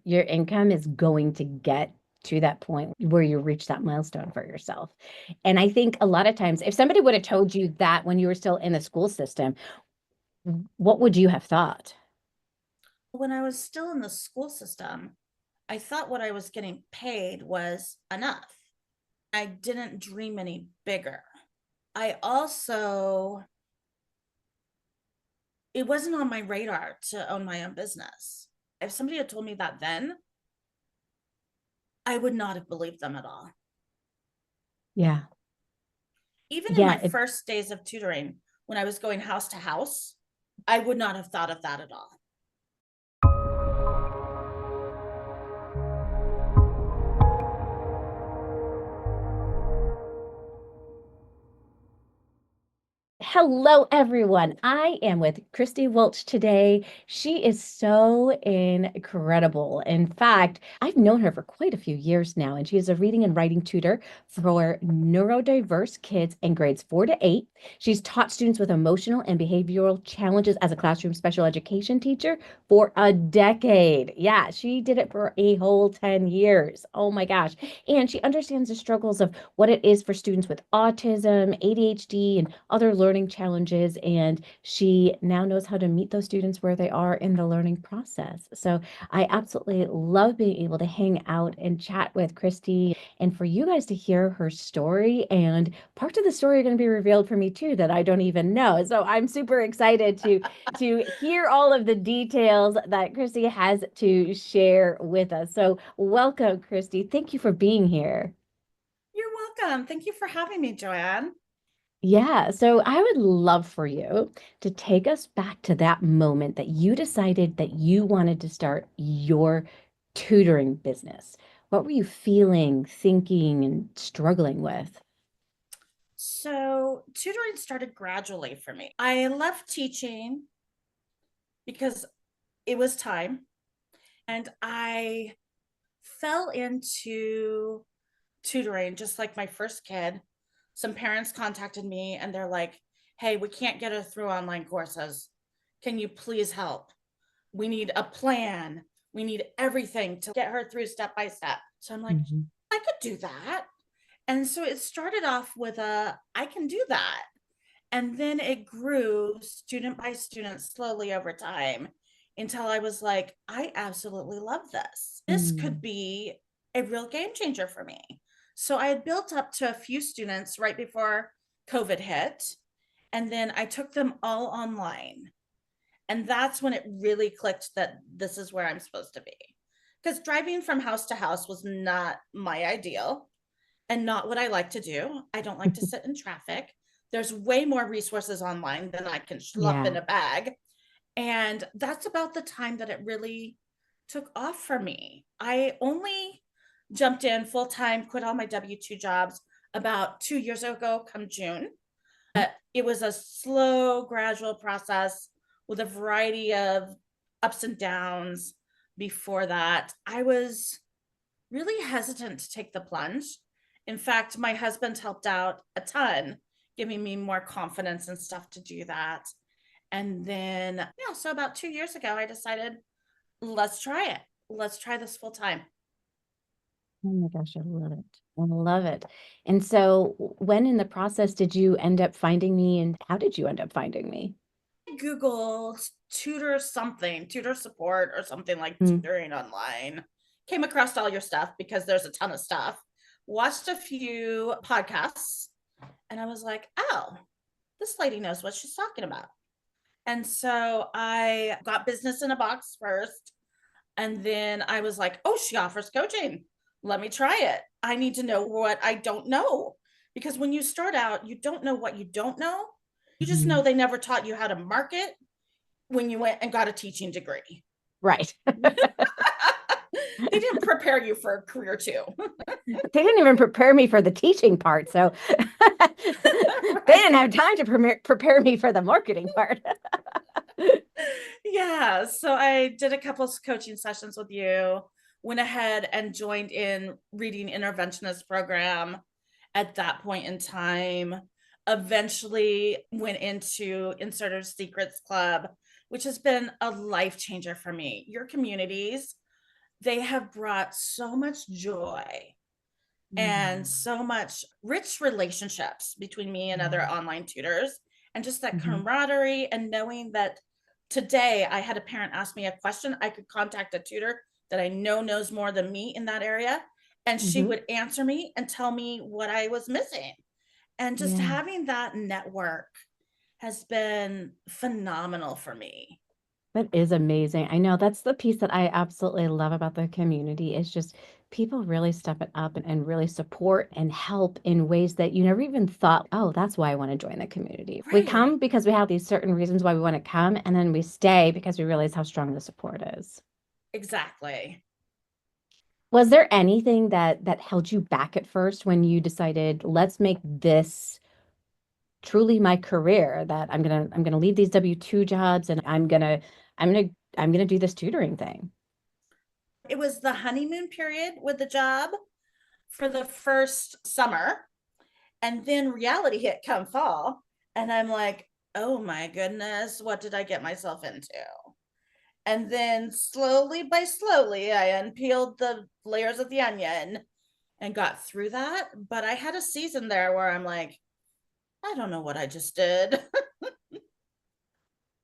your income is going to get to that point where you reach that milestone for yourself. And I think a lot of times, if somebody would have told you that when you were still in the school system, what would you have thought? When I was still in the school system, I thought what I was getting paid was enough. I didn't dream any bigger. I also, it wasn't on my radar to own my own business. If somebody had told me that then, I would not have believed them at all. Yeah. Even in my Yeah. first days of tutoring, when I was going house to house, I would not have thought of that at all. Hello, everyone. I am with Kristi Wolch today. She is so incredible. In fact, I've known her for quite a few years now, and she is a reading and writing tutor for neurodiverse kids in grades 4 to 8. She's taught students with emotional and behavioral challenges as a classroom special education teacher for a decade. Yeah, she did it for a whole 10 years. Oh my gosh. And she understands the struggles of what it is for students with autism, ADHD, and other learning challenges. And she now knows how to meet those students where they are in the learning process. So I absolutely love being able to hang out and chat with Kristi and for you guys to hear her story. And parts of the story are going to be revealed for me too that I don't even know. So I'm super excited to hear all of the details that Kristi has to share with us. So welcome, Kristi. Thank you for being here. You're welcome. Thank you for having me, Joanne. Yeah, so I would love for you to take us back to that moment that you decided that you wanted to start your tutoring business. What were you feeling, thinking, and struggling with? So, tutoring started gradually for me. I left teaching because it was time, and I fell into tutoring just like my first kid. Some parents contacted me and they're like, "Hey, we can't get her through online courses. Can you please help? We need a plan. We need everything to get her through step by step." So I'm like, Mhm. I could do that. And so it started off with I can do that. And then it grew student by student slowly over time until I was like, I absolutely love this. This could Mm. be a real game changer for me. So I had built up to a few students right before COVID hit. And then I took them all online. And that's when it really clicked that this is where I'm supposed to be. Because driving from house to house was not my ideal and not what I like to do. I don't like to sit in traffic. There's way more resources online than I can schluff in Yeah. a bag. And that's about the time that it really took off for me. I only jumped in full time, quit all my W 2 jobs about 2 years ago, come June. It was a slow, gradual process with a variety of ups and downs. Before that, I was really hesitant to take the plunge. In fact, my husband helped out a ton, giving me more confidence and stuff to do that. And then, yeah, so about 2 years ago, I decided, let's try it. Let's try this full time. Oh my gosh, I love it. I love it. And so, when in the process did you end up finding me, and how did you end up finding me? Google tutor something, tutor support or something like Mm. tutoring online. Came across all your stuff because there's a ton of stuff. Watched a few podcasts and I was like, oh, this lady knows what she's talking about. And so I got business in a box first. And then I was like, oh, she offers coaching. Let me try it. I need to know what I don't know. Because when you start out, you don't know what you don't know. You just know Mhm. they never taught you how to market when you went and got a teaching degree. Right. They didn't prepare you for a career too. They didn't even prepare me for the teaching part, so they didn't Right. have time to prepare me for the marketing part. Yeah. So I did a couple of coaching sessions with you, went ahead and joined in reading interventionist program at that point in time. Eventually went into Inserter Secrets Club, which has been a life changer for me. Your communities they have brought so much joy and Mm. so much rich relationships between me and other Yeah. online tutors, and just that Mhm. camaraderie and knowing that today I had a parent ask me a question, I could contact a tutor that I know knows more than me in that area, and she Mhm. would answer me and tell me what I was missing. And just Yeah. having that network has been phenomenal for me. That is amazing. I know that's the piece that I absolutely love about the community is just people really stepping up and really support and help in ways that you never even thought, oh, that's why I want to join the community. We Right. come because we have these certain reasons why we want to come, and then we stay because we realize how strong the support is. Exactly. Was there anything that held you back at first when you decided, let's make this truly my career, that I'm gonna leave these W-2 jobs and I'm gonna I'm gonna do this tutoring thing? It was the honeymoon period with the job for the first summer, and then reality hit come fall, and I'm like, oh my goodness, what did I get myself into? And then slowly by slowly I unpeeled the layers of the onion and got through that. But I had a season there where I'm like, I don't know what I just did.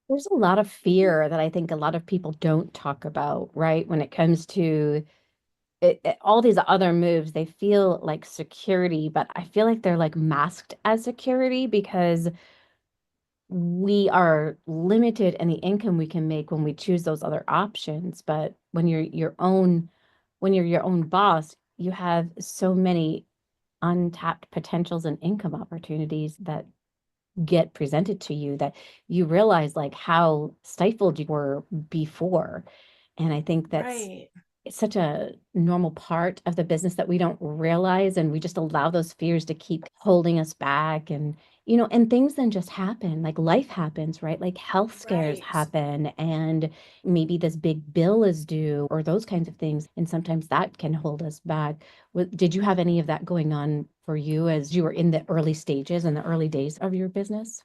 There's a lot of fear that I think a lot of people don't talk about, right? When it comes to all these other moves, they feel like security, but I feel like they're like masked as security because we are limited in the income we can make when we choose those other options. But when you're your own boss, you have so many untapped potentials and income opportunities that get presented to you that you realize like how stifled you were before. And I think that's Right. it's such a normal part of the business that we don't realize, and we just allow those fears to keep holding us back. And and things then just happen, like life happens, right? Like health scares Right. happen, and maybe this big bill is due or those kinds of things, and sometimes that can hold us back. Did you have any of that going on for you as you were in the early stages and the early days of your business?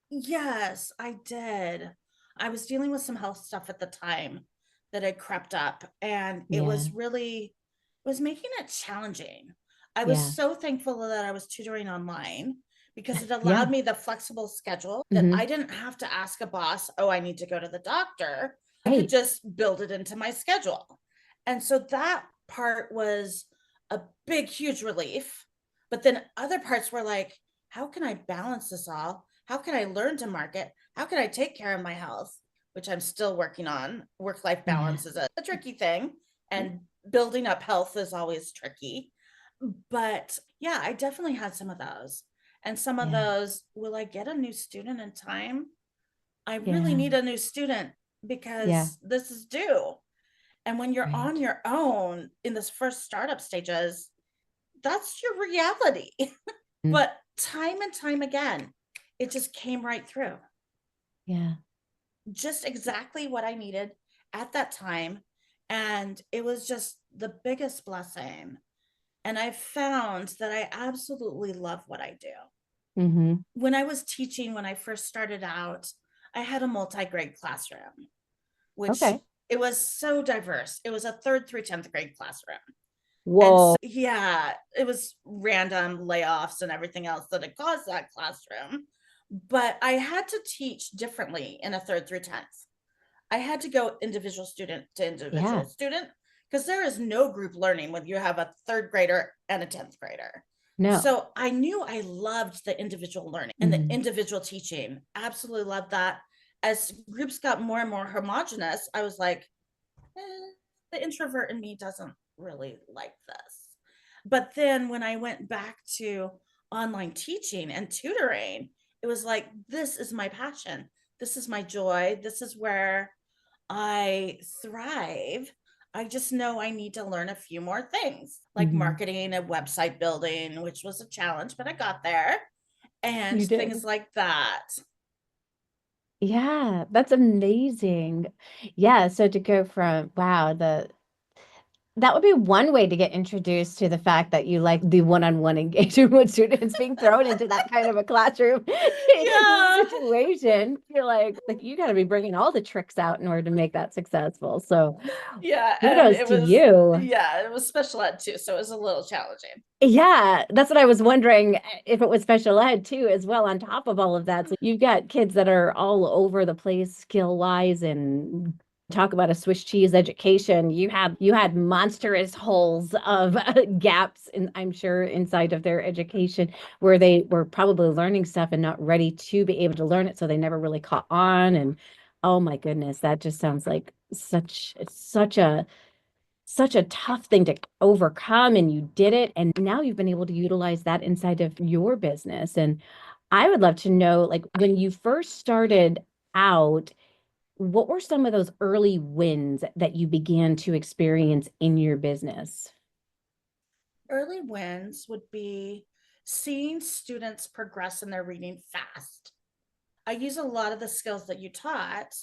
Yes, I did. I was dealing with some health stuff at the time that had crept up, and Yeah. it was making it challenging. I was Yeah. so thankful that I was tutoring online because it allowed Yeah. me the flexible schedule that I Hmm. didn't have to ask a boss, oh, I need to go to the doctor. I could Right. just build it into my schedule. And so that part was a big, huge relief. But then other parts were like, how can I balance this all? How can I learn to market? How can I take care of my health, which I'm still working on? Work life Yeah. balance is a tricky thing, and building up health is always tricky. But yeah, I definitely had some of those. And some of Yeah. those, will I get a new student in time? I really Yeah. need a new student Yeah. because this is due. And when you're on Right. your own in this first startup stages, that's your reality. Mm. But time and time again, it just came right through. Yeah. Just exactly what I needed at that time. And it was just the biggest blessing. And I found that I absolutely love what I do. Hmm. When I was teaching, when I first started out, I had a multi grade classroom, which Okay. it was so diverse. It was a third through 10th grade classroom. And so, Whoa. yeah, it was random layoffs and everything else that had caused that classroom. But I had to teach differently in a third through 10th. I had to go individual student to individual Yeah. student because there is no group learning when you have a third grader and a 10th grader. No. So I knew I loved the individual learning and the Hmm. individual teaching. Absolutely loved that. As groups got more and more homogenous, I was like, the introvert in me doesn't really like this. But then when I went back to online teaching and tutoring, it was like, this is my passion. This is my joy. This is where I thrive. I just know I need to learn a few more things like Hmm. marketing and website building, which was a challenge, but I got there, and You things did. like that. Yeah, that's amazing. Yeah, so to go from wow, That would be one way to get introduced to the fact that you like the one-on-one engagement with students being thrown into that kind of a classroom Yeah. situation. You're like you got to be bringing all the tricks out in order to make that successful. So Yeah, and kudos to you. it was special ed too, so it was a little challenging. Yeah, that's what I was wondering if it was special ed too, as well, on top of all of that. So you've got kids that are all over the place skill wise and talk about a Swiss cheese education. You had monstrous holes of gaps in, I'm sure, inside of their education where they were probably learning stuff and not ready to be able to learn it, so they never really caught on. And oh my goodness, that just sounds like such a tough thing to overcome, and you did it, and now you've been able to utilize that inside of your business. And I would love to know, like, when you first started out, what were some of those early wins that you began to experience in your business? Early wins would be seeing students progress in their reading fast. I use a lot of the skills that you taught,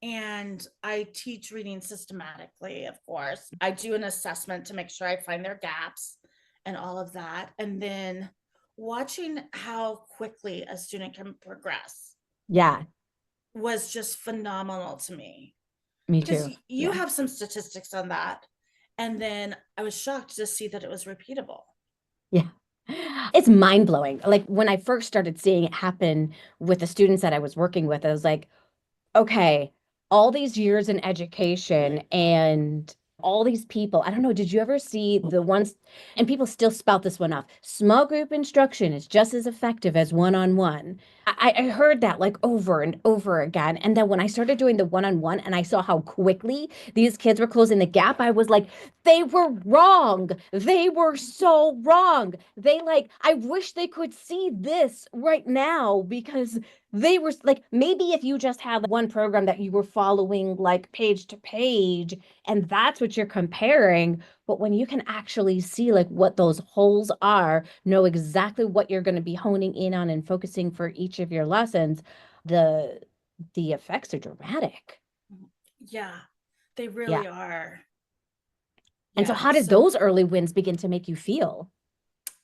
and I teach reading systematically, of course. I do an assessment to make sure I find their gaps and all of that. And then watching how quickly a student can progress Yeah, was just phenomenal to me, me because too. you Yeah. have some statistics on that. And then I was shocked to see that it was repeatable. Yeah. It's mind blowing. Like when I first started seeing it happen with the students that I was working with, I was like, okay, all these years in education and all these people. I don't know, did you ever see the ones, and people still spout this one off? Small group instruction is just as effective as one-on-one. I heard that like over and over again. And then when I started doing the one-on-one and I saw how quickly these kids were closing the gap, I was like, they were wrong. They were so wrong. I wish they could see this right now, because they were like, maybe if you just had one program that you were following like page to page and that's what you're comparing, but when you can actually see like what those holes are, know exactly what you're going to be honing in on and focusing for each of your lessons, the the effects are dramatic. Yeah, they Yeah. really are. And so Yeah. how did So those early wins begin to make you feel?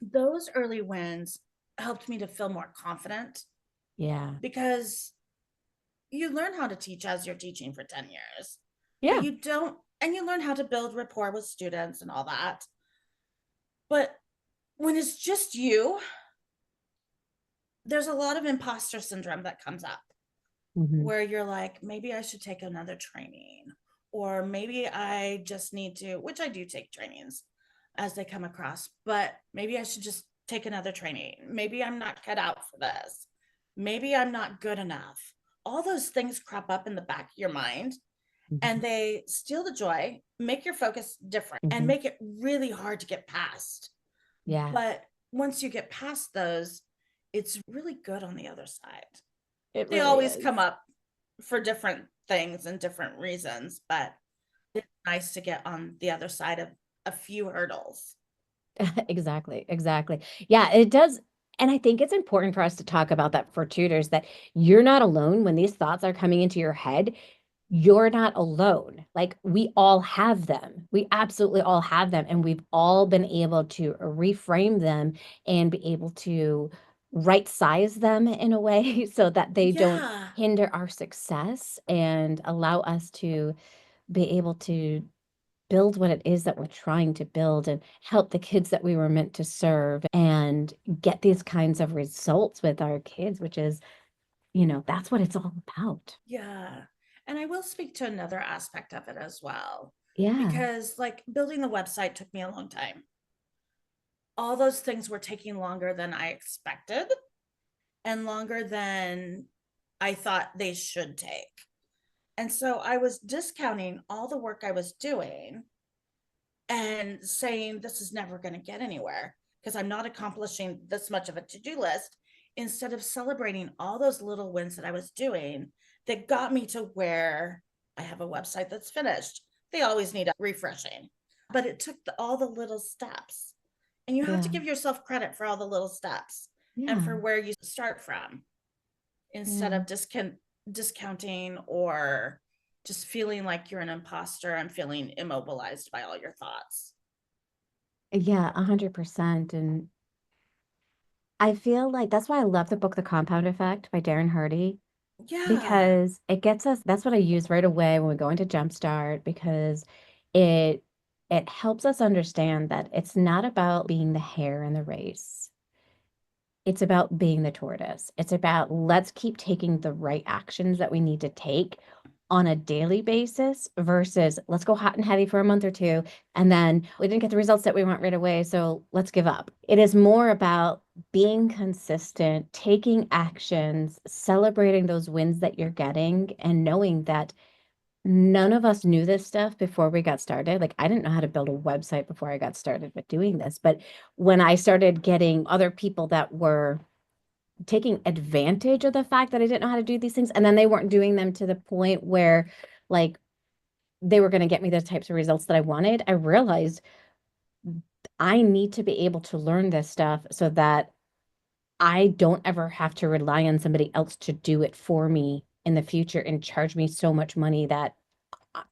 those early wins helped me to feel more confident, Yeah. because you learn how to teach as you're teaching for 10 years, but Yeah. you don't, and you learn how to build rapport with students and all that. But when it's just you, there's a lot of imposter syndrome that comes up, Hmm. where you're like, maybe I should take another training, or maybe I just need to, which I do take trainings as they come across, but maybe I should just take another training. Maybe I'm not cut out for this. Maybe I'm not good enough. All those things crop up in the back of your mind, and they steal the joy, make your focus different, and Hmm. make it really hard to get past. Yeah, But once you get past those, it's really good on the other side. it They really always come is. up for different things and different reasons, but it's nice to get on the other side of a few hurdles. Exactly, exactly. Yeah, it does. And I think it's important for us to talk about that for tutors, that you're not alone when these thoughts are coming into your head. You're not alone. Like we all have them. We absolutely all have them. And we've all been able to reframe them and be able to right size them in a way so that they don't Yeah. hinder our success and allow us to be able to build what it is that we're trying to build and help the kids that we were meant to serve and get these kinds of results with our kids, which is, that's what it's all about. Yeah. And I will speak to another aspect of it as well, Yeah. because like building the website took me a long time. All those things were taking longer than I expected and longer than I thought they should take. And so I was discounting all the work I was doing and saying, this is never going to get anywhere because I'm not accomplishing this much of a to do list, instead of celebrating all those little wins that I was doing that got me to where I have a website that's finished. They always need a refreshing, but it took all the little steps. And you have to Yeah. give yourself credit for all the little steps and Yeah. for where you start from, instead Yeah. of discounting or just feeling like you're an imposter and feeling immobilized by all your thoughts. Yeah, 100%. And I feel like that's why I love the book The Compound Effect by Darren Hardy, Yeah, because it gets us, that's what I use right away when we go into Jumpstart, because it it helps us understand that it's not about being the hare in the race. It's about being the tortoise. It's about let's keep taking the right actions that we need to take on a daily basis versus let's go hot and heavy for a month or two. And then we didn't get the results that we want right away. So let's give up. It is more about being consistent, taking actions, celebrating those wins that you're getting, and knowing that none of us knew this stuff before we got started. Like, I didn't know how to build a website before I got started with doing this. But when I started getting other people that were taking advantage of the fact that I didn't know how to do these things, and then they weren't doing them to the point where, like, they were going to get me the types of results that I wanted, I realized I need to be able to learn this stuff so that I don't ever have to rely on somebody else to do it for me in the future and charge me so much money that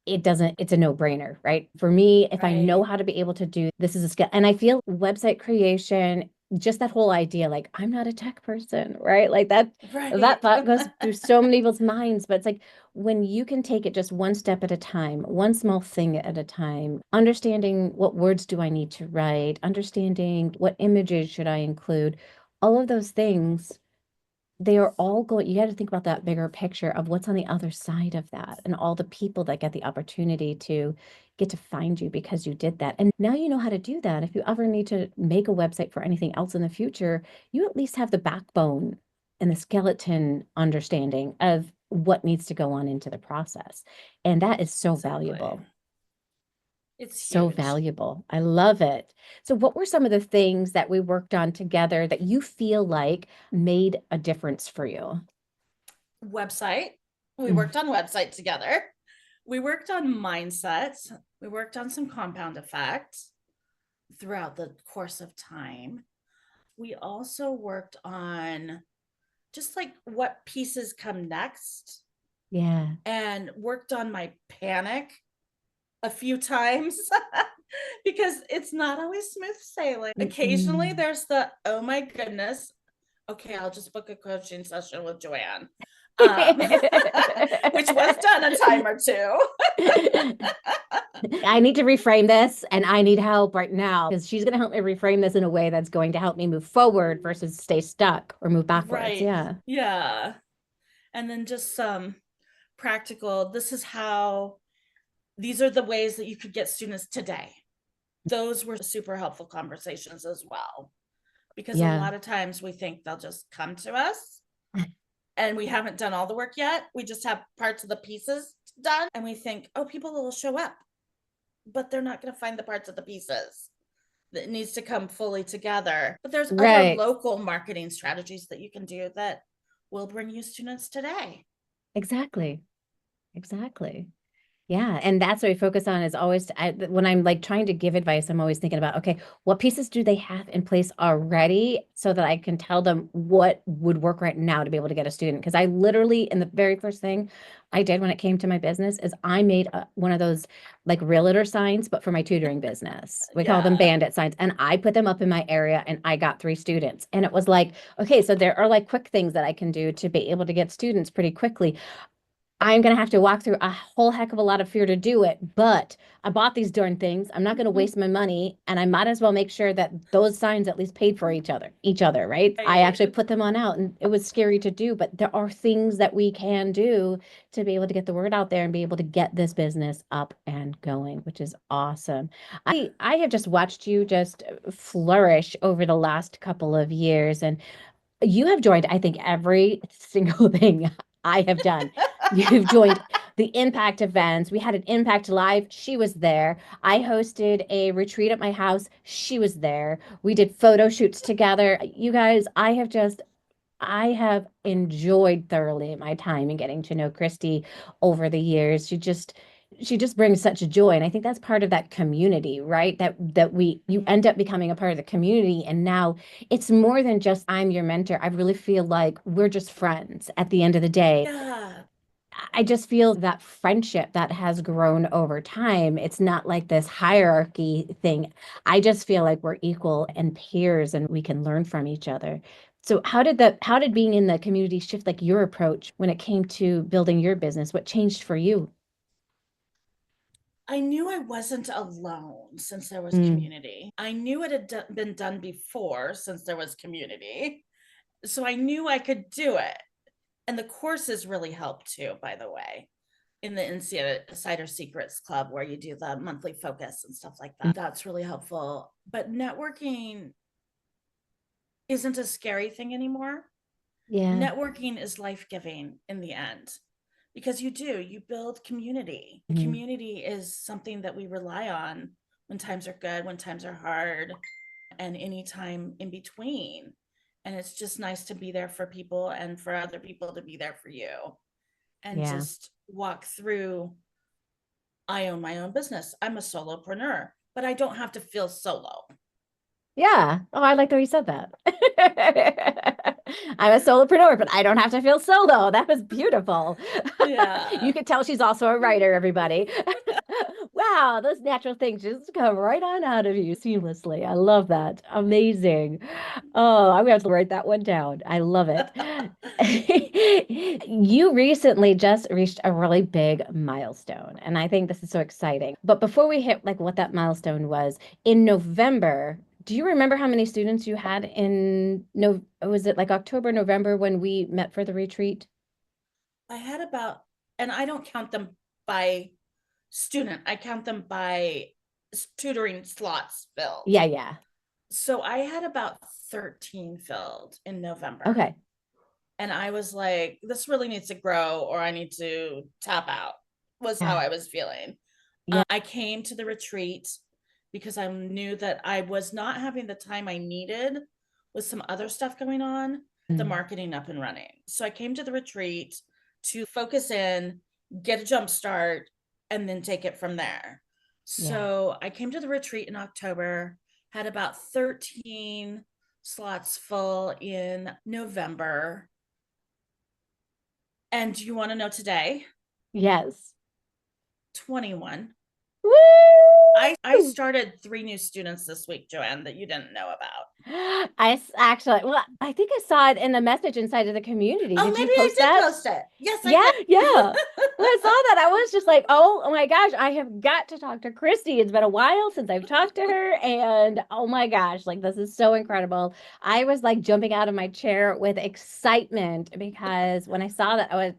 it doesn't, it's a no-brainer, right? For me, if I know right, how to be able to do this is a skill. And I feel website creation, just that whole idea, like I'm not a tech person, right? Like that right. thought goes through so many people's minds, but it's like when you can take it just one step at a time, one small thing at a time, understanding what words do I need to write, understanding what images should I include, all of those things they are all going, you got to think about that bigger picture of what's on the other side of that and all the people that get the opportunity to get to find you because you did that. And now you know how to do that. If you ever need to make a website for anything else in the future, you at least have the backbone and the skeleton understanding of what needs to go on into the process. And that is so Exactly. valuable. It's So huge. valuable. I love it. So, what were some of the things that we worked on together that you feel like made a difference for you? Website. We Mm. worked on website together. We worked on mindset. We worked on some compound effect throughout the course of time. We also worked on just like what pieces come next Yeah. and worked on my panic a few times because it's not always smooth sailing. Occasionally Mm-mm. there's the, oh my goodness, okay, I'll just book a coaching session with Joanne, which was done a time or two. I need to reframe this and I need help right now because she's going to help me reframe this in a way that's going to help me move forward versus stay stuck or move backwards. Right. Yeah. Yeah. And then just some practical, this is how, these are the ways that you could get students today. Those were super helpful conversations as well, because a Yeah. lot of times we think they'll just come to us and we haven't done all the work yet. We just have parts of the pieces done and we think, oh, people will show up, but they're not going to find the parts of the pieces that needs to come fully together. But there's other Right. local marketing strategies that you can do that will bring you students today. Exactly. Exactly. Yeah, and that's what we focus on is always when I'm like trying to give advice, I'm always thinking about, okay, what pieces do they have in place already so that I can tell them what would work right now to be able to get a student? Because I literally, in the very first thing I did when it came to my business is I made one of those like realtor signs, but for my tutoring business. We call them Yeah. bandit signs. And I put them up in my area and I got 3 students. And it was like, okay, so there are like quick things that I can do to be able to get students pretty quickly. I'm going to have to walk through a whole heck of a lot of fear to do it, but I bought these darn things. I'm not going to waste my money, and I might as well make sure that those signs at least paid for each other, right? I Right. actually put them on out and it was scary to do, but there are things that we can do to be able to get the word out there and be able to get this business up and going, which is awesome. I have just watched you just flourish over the last couple of years and you have joined, I think, every single thing I have done. You've joined the impact events. We had an impact live. She was there. I hosted a retreat at my house. She was there. We did photo shoots together. You guys, I have enjoyed thoroughly my time in getting to know Kristi over the years. She just brings such joy. And I think that's part of that community, right? That you Mhm. end up becoming a part of the community. And now it's more than just I'm your mentor. I really feel like we're just friends at the end of the day. Yeah. I just feel that friendship that has grown over time, it's not like this hierarchy thing. I just feel like we're equal and peers and we can learn from each other. So how did being in the community shift like your approach when it came to building your business? What changed for you? I knew I wasn't alone since there was Mm, community. I knew it had been done before since there was community. So I knew I could do it. And the courses really helped too, by the way, in the Insider Secrets Club where you do the monthly focus and stuff like mm, that. That's really helpful. But networking isn't a scary thing anymore. yeah. Networking is life giving in the end because you build community. Mhm. Community is something that we rely on when times are good, when times are hard, and any time in between. And it's just nice to be there for people and for other people to be there for you and Yeah. just walk through. I own my own business. I'm a solopreneur, but I don't have to feel solo. Yeah. Oh, I like the way you said that. I'm a solopreneur, but I don't have to feel solo. That was beautiful. You Yeah. could tell she's also a writer, everybody. Wow, those natural things just come right on out of you seamlessly. I love that. Amazing. Oh, I'm gonna have to write that one down. I love it. You recently just reached a really big milestone, and I think this is so exciting. But before we hit like what that milestone was, in November, do you remember how many students you had in no, was it like October, November when we met for the retreat? I had about, and I don't count them by student, I count them by tutoring slots filled. Yeah, yeah. So I had about 13 filled in November. Okay. And I was like, this really needs to grow or I need to tap out, was how Yeah. I was feeling. Yeah. I came to the retreat because I knew that I was not having the time I needed with some other stuff going on, the Mm, marketing up and running. So I came to the retreat to focus in, get a jump start, and then take it from there. yeah. So I came to the retreat in October, had about 13 slots full in November. And do you want to know today? Yes. 21. I Woo! started 3 new students this week, Joanne, that you didn't know about. Actually, well, I think I saw it in the message inside of the community. Oh, Did you maybe I post did that? post it. Yes, I Yeah, did. yeah. When I saw that, I was just like, oh my gosh, I have got to talk to Kristi. It's been a while since I've talked to her. And oh my gosh, like this is so incredible. I was like jumping out of my chair with excitement because when I saw that,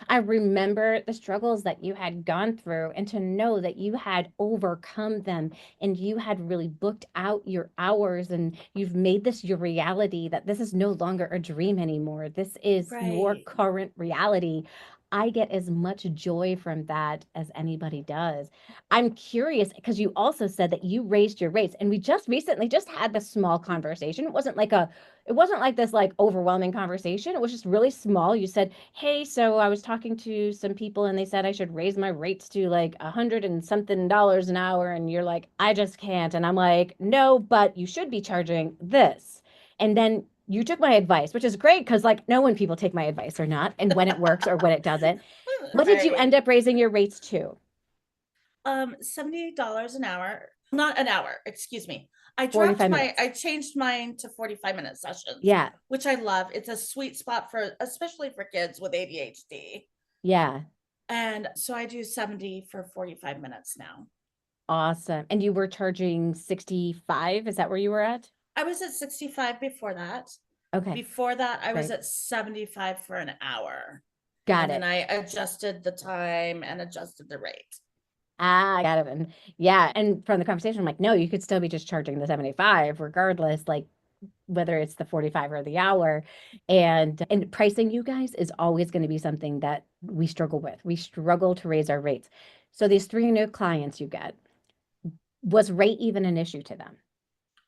I remember the struggles that you had gone through and to know that you had overcome them and you had really booked out your hours and you've made this your reality, that this is no longer a dream anymore. This is your Right. current reality. I get as much joy from that as anybody does. I'm curious because you also said that you raised your rates and we just recently just had this small conversation. It wasn't like this like overwhelming conversation. It was just really small. You said, "Hey, so I was talking to some people and they said I should raise my rates to like 100 and something an hour." And you're like, "I just can't." And I'm like, "No, but you should be charging this." And then you took my advice, which is great because like know when people take my advice or not, and when it works or when it doesn't. What did you end Right. up raising your rates to? $78 an hour. Not an hour, excuse me. 45 minutes. I changed mine to 45-minute sessions, Yeah. which I love. It's a sweet spot for, especially for kids with ADHD. Yeah. And so I do 70 for 45 minutes now. Awesome. And you were charging 65? Is that where you were at? I was at 65 before that. Okay. Before that, I was Great. at 75 for an hour. Got And then it. I adjusted the time and adjusted the rate. Got it. And yeah, and from the conversation, I'm like, no, you could still be just charging the 75 regardless, like whether it's the 45 or the hour. And pricing you guys is always going to be something that we struggle with. We struggle to raise our rates. So these 3 new clients you get, was rate even an issue to them?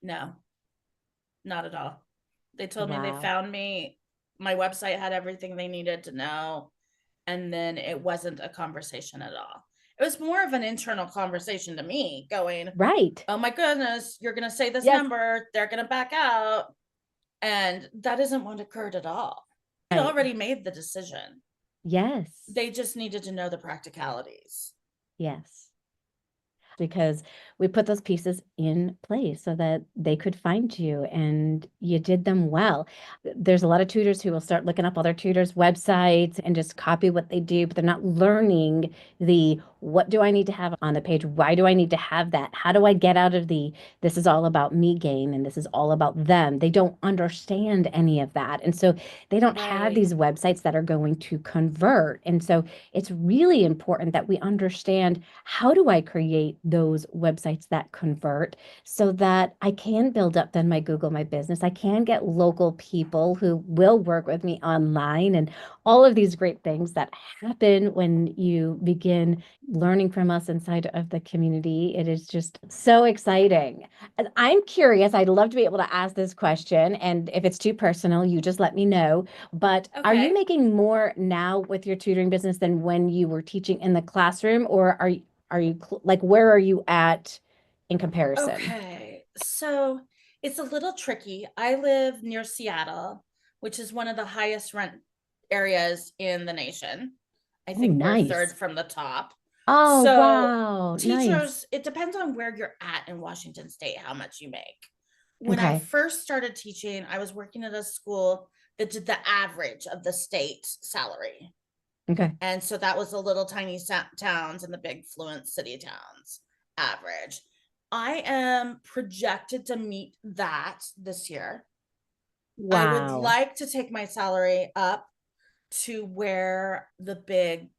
No, not at all. They told me they Wow. found me. My website had everything they needed to know. And then it wasn't a conversation at all. It was more of an internal conversation to me going, Right. oh my goodness, you're going to say this Yes. number, they're going to back out. And that isn't what occurred at all. I'd Right. already made the decision. Yes. They just needed to know the practicalities. Yes. Because we put those pieces in place so that they could find you and you did them well. There's a lot of tutors who will start looking up other tutors' websites and just copy what they do, but they're not learning the what do I need to have on the page? Why do I need to have that? How do I get out of the this is all about me game and this is all about them? They don't understand any of that. And so they don't have Right. these websites that are going to convert. And so it's really important that we understand how do I create those websites that convert so that I can build up then my Google My Business. I can get local people who will work with me online and all of these great things that happen when you begin learning from us inside of the community. It is just so exciting. And I'm curious, I'd love to be able to ask this question. And if it's too personal, you just let me know. But are you Okay. making more now with your tutoring business than when you were teaching in the classroom, or are you like where are you at in comparison? Okay. So it's a little tricky. I live near Seattle, which is one of the highest rent areas in the nation. I Oh, think we're nice. third from the top. Oh, So wow. Nice. teachers, it depends on where you're at in Washington State, how much you make. When I Okay. first started teaching, I was working at a school that did the average of the state salary. Okay. And so that was the little tiny towns and the big fluent city towns average. I am projected to meet that this year. I would Wow. like to take my salary up to where the big,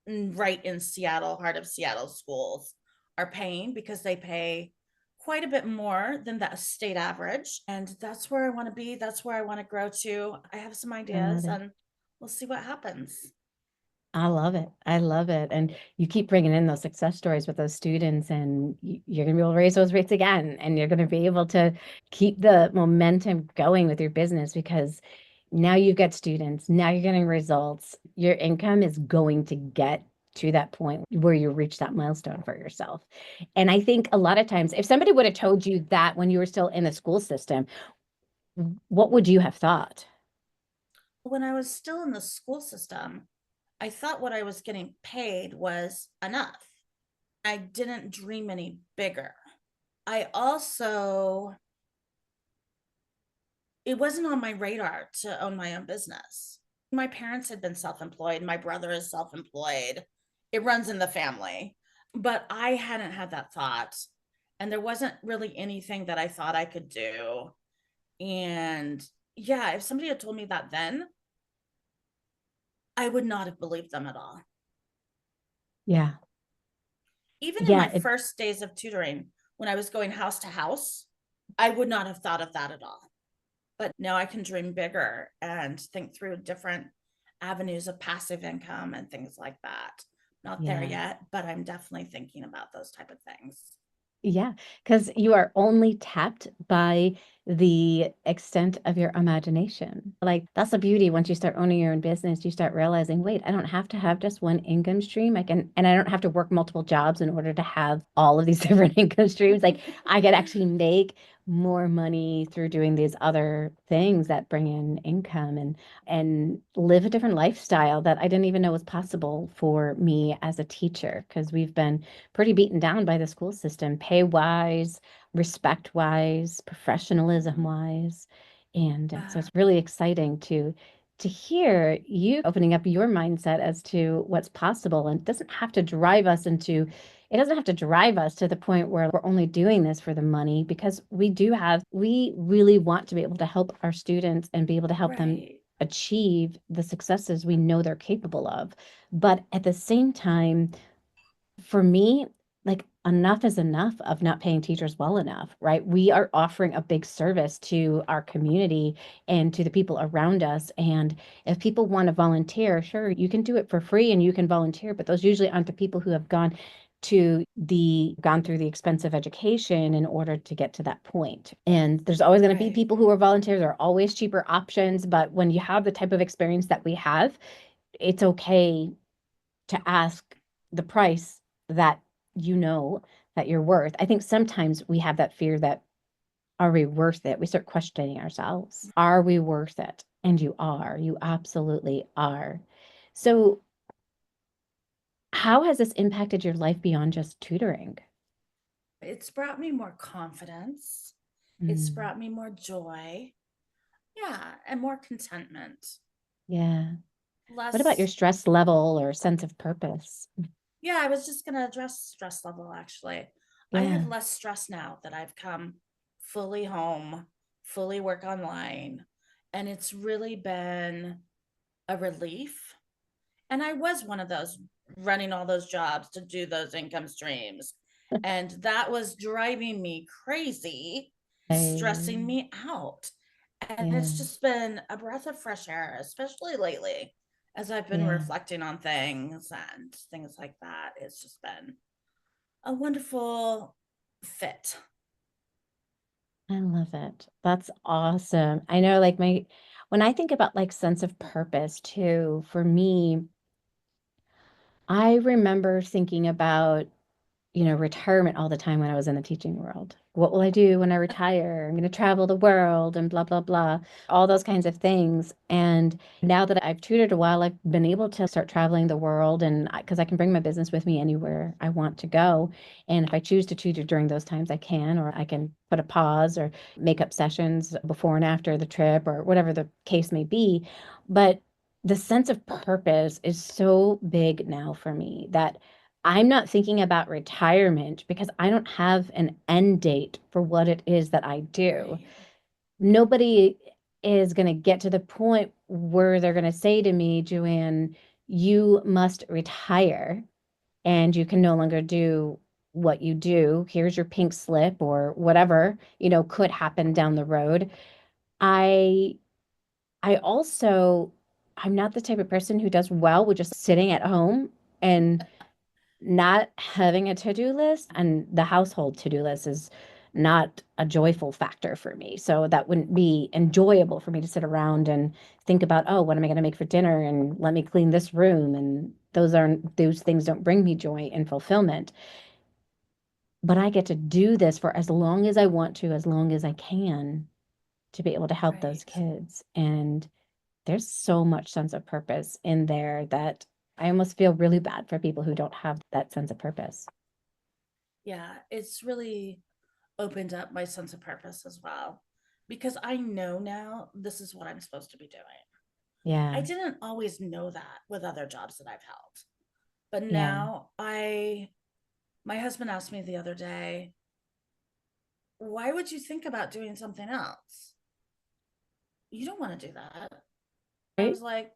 right in Seattle, heart of Seattle schools are paying, because they pay quite a bit more than the state average. And that's where I want to be. That's where I want to grow to. I have some Got ideas it. and we'll see what happens. I love it. I love it. And you keep bringing in those success stories with those students, and you're going to be able to raise those rates again. And you're going to be able to keep the momentum going with your business because now you've got students, now you're getting results. Your income is going to get to that point where you reach that milestone for yourself. And I think a lot of times, if somebody would have told you that when you were still in the school system, what would you have thought? When I was still in the school system, I thought what I was getting paid was enough. I didn't dream any bigger. I also, it wasn't on my radar to own my own business. My parents had been self employed. My brother is self employed. It runs in the family. But I hadn't had that thought. And there wasn't really anything that I thought I could do. And yeah, if somebody had told me that then, I would not have believed them at all. Yeah. Even in my Yeah. first days of tutoring, when I was going house to house, I would not have thought of that at all. But now I can dream bigger and think through different avenues of passive income and things like that. Not there Yeah. yet, but I'm definitely thinking about those type of things. Yeah, because you are only tapped by the extent of your imagination. Like that's the beauty. Once you start owning your own business, you start realizing, wait, I don't have to have just one income stream. I can, and I don't have to work multiple jobs in order to have all of these different income streams. Like I could actually make more money through doing these other things that bring in income and live a different lifestyle that I didn't even know was possible for me as a teacher because we've been pretty beaten down by the school system, pay wise, respect wise, professionalism wise. And so Uh, it's really exciting to hear you opening up your mindset as to what's possible and it doesn't have to drive us into it doesn't have to drive us to the point where we're only doing this for the money because we really want to be able to help our students and be able to help them right, achieve the successes we know they're capable of. But at the same time, for me, like enough is enough of not paying teachers well enough, right? We are offering a big service to our community and to the people around us. And if people want to volunteer, sure, you can do it for free and you can volunteer, but those usually aren't the people who have gone through the expensive education in order to get to that point. And there's always going to be right, people who are volunteers. There are always cheaper options, but when you have the type of experience that we have, it's okay to ask the price that you know that you're worth. I think sometimes we have that fear that are we worth it? We start questioning ourselves. Are we worth it? And you are. You absolutely are. So how has this impacted your life beyond just tutoring? It's brought me more confidence. It's Mm, brought me more joy. Yeah, and more contentment. yeah. What about your Less, stress level or sense of purpose? yeah, I was just going to address stress level actually. I have Yeah. less stress now that I've come fully home, fully work online, and it's really been a relief. And I was one of those running all those jobs to do those income streams. And that was driving me crazy, I, stressing me out. And yeah. it's just been a breath of fresh air, especially lately, as I've been Yeah. reflecting on things and things like that. It's just been a wonderful fit. I love it. That's awesome. I know like when I think about like sense of purpose too, for me, I remember thinking about retirement all the time when I was in the teaching world. What will I do when I retire? I'm going to travel the world and blah, blah, blah, all those kinds of things. And now that I've tutored a while, I've been able to start traveling the world and because I can bring my business with me anywhere I want to go. And if I choose to tutor during those times, I can, or I can put a pause or make up sessions before and after the trip or whatever the case may be. But the sense of purpose is so big now for me that I'm not thinking about retirement because I don't have an end date for what it is that I do. Right. Nobody is going to get to the point where they're going to say to me, Joanne, you must retire and you can no longer do what you do. Here's your pink slip or whatever, could happen down the road. I I also I'm not the type of person who does well with just sitting at home and not having a to-do list, and the household to-do list is not a joyful factor for me. So that wouldn't be enjoyable for me to sit around and think about, oh, what am I going to make for dinner? And let me clean this room. And those things don't bring me joy and fulfillment. But I get to do this for as long as I want to, as long as I can, to be able to help those Right. kids. And there's so much sense of purpose in there that I almost feel really bad for people who don't have that sense of purpose. Yeah, it's really opened up my sense of purpose as well because I know now this is what I'm supposed to be doing. I Yeah. didn't always know that with other jobs that I've held. But Yeah. now my husband asked me the other day, why would you think about doing something else? You don't want to do that. I Right? was like,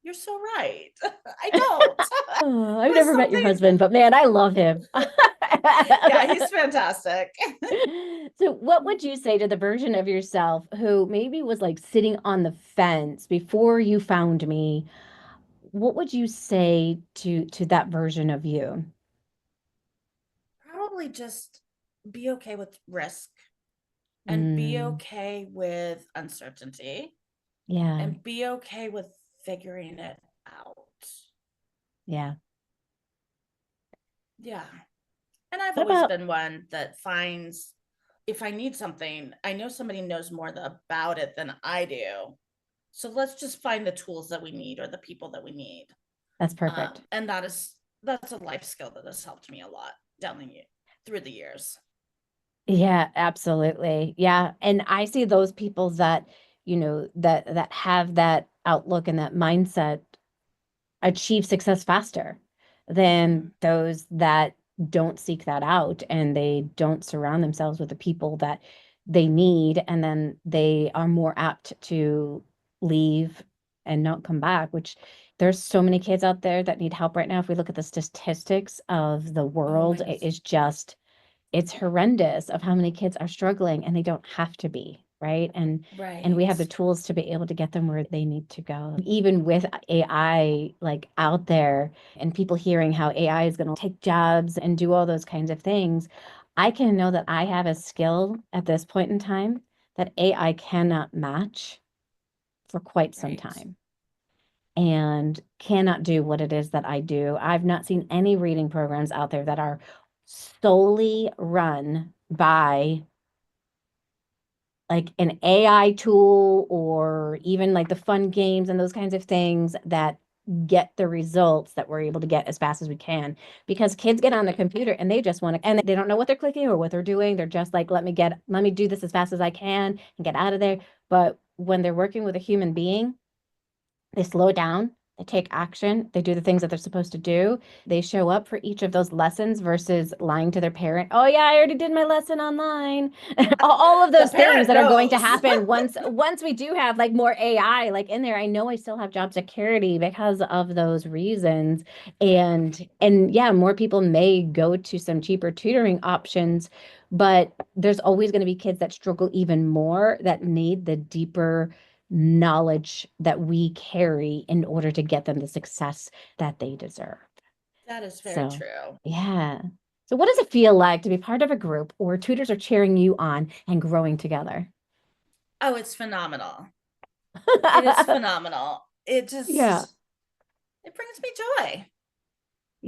you're so right. I don't. Oh, It I've was never met your something, husband, but man, I love him. yeah, he's fantastic. So, what would you say to the version of yourself who maybe was like sitting on the fence before you found me? What would you say to that version of you? Probably just be okay with risk and be Mm, okay with uncertainty yeah, and be okay with figuring it out. yeah. Yeah. And I've What always about been one that finds if I need something, I know somebody knows more about it than I do. So let's just find the tools that we need or the people that we need. that's perfect. And that's a life skill that has helped me a lot down the through the years. Yeah, absolutely. Yeah. And I see those people that, that have that outlook and that mindset achieve success faster Mm-hmm. than those that don't seek that out and they don't surround themselves with the people that they need. And then they are more apt to leave and not come back, which there's so many kids out there that need help right now. If we look at the statistics of the Oh, world, it it is is just it's horrendous of how many kids are struggling and they don't have to be, right? And we right. have the tools to be able to get them where they need to go. Even with AI like out there and people hearing how AI is going to take jobs and do all those kinds of things, I can know that I have a skill at this point in time that AI cannot match for quite some Right. time and cannot do what it is that I do. I've not seen any reading programs out there that are solely run by like an AI tool or even like the fun games and those kinds of things that get the results that we're able to get as fast as we can, because kids get on the computer and they just want to, and they don't know what they're clicking or what they're doing. They're just like, let me do this as fast as I can and get out of there. But when they're working with a human being, they slow down, they take action, they do the things that they're supposed to do. They show up for each of those lessons versus lying to their parent. Oh yeah, I already did my lesson online. All of The those things parent that are going to knows. happen once we do have like more AI like in there. I know I still have job security because of those reasons. And yeah, more people may go to some cheaper tutoring options, but there's always going to be kids that struggle even more, that need the deeper knowledge that we carry in order to get them the success that they deserve. That is very So, true. yeah. So, what does it feel like to be part of a group where tutors are cheering you on and growing together? Oh, it's phenomenal. It is phenomenal. It Yeah. just it brings me joy.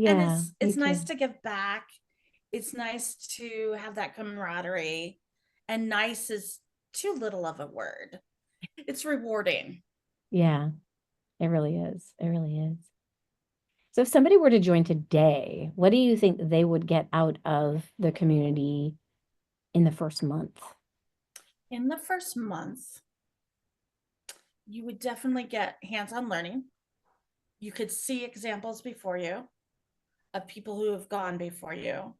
And Yeah, me it's too. nice to give back. It's nice to have that camaraderie. And nice is too little of a word. It's rewarding. Yeah, it really is. It really is. So, if somebody were to join today, what do you think they would get out of the community in the first month? In the first month, you would definitely get hands-on learning. You could see examples before you of people who have gone before you.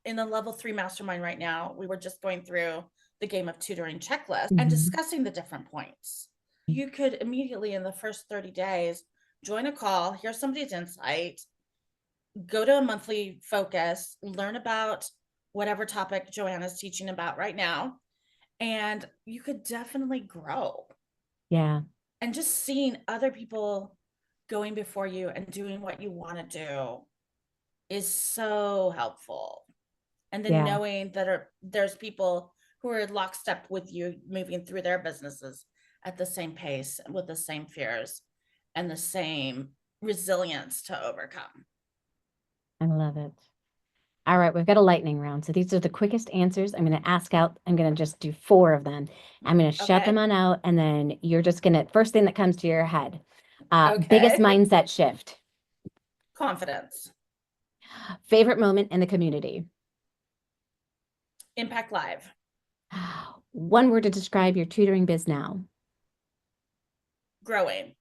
In the level 3 mastermind right now, we were just going through the game of tutoring checklist and Mhm. discussing the different points. You could immediately in the first 30 days join a call, hear somebody's insight, go to a monthly focus, learn about whatever topic Joanne is teaching about right now, and you could definitely grow. Yeah, And just seeing other people going before you and doing what you want to do is so helpful. And then yeah. knowing that there's people who are lockstep with you moving through their businesses at the same pace with the same fears and the same resilience to overcome. I love it. All right, we've got a lightning round. So these are the quickest answers. I'm going to just do four of them. I'm going to shout them Okay. on out, and then you're just going to, first thing that comes to your head. Biggest Okay. mindset shift, Confidence. favorite moment in the community. Impact Live. One word to describe your tutoring biz now. Growing.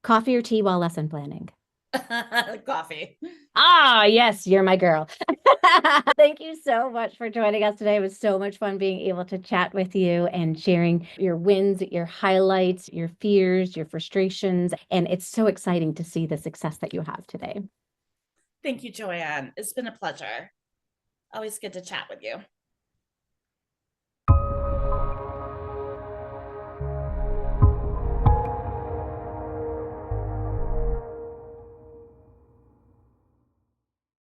Coffee or tea while lesson planning. Coffee. Ah, yes, you're my girl. Thank you so much for joining us today. It was so much fun being able to chat with you and sharing your wins, your highlights, your fears, your frustrations. And it's so exciting to see the success that you have today. Thank you, Joanne. It's been a pleasure. Always good to chat with you.